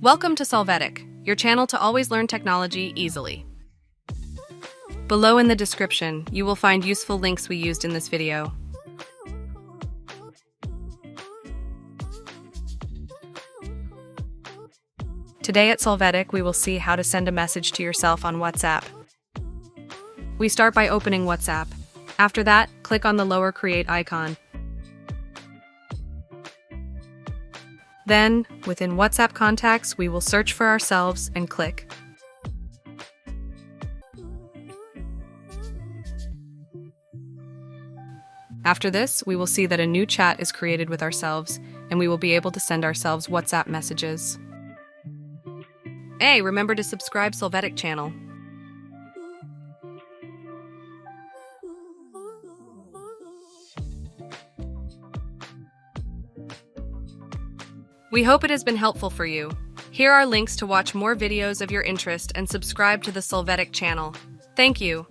Welcome to Solvetic, your channel to always learn technology easily. Below in the description, you will find useful links we used in this video. Today at Solvetic, we will see how to send a message to yourself on WhatsApp. We start by opening WhatsApp. After that, click on the lower Create icon. Then, within WhatsApp contacts, we will search for ourselves and click. After this, we will see that a new chat is created with ourselves, and we will be able to send ourselves WhatsApp messages. Hey, remember to subscribe Solvetic channel. We hope it has been helpful for you. Here are links to watch more videos of your interest and subscribe to the Solvetic channel. Thank you.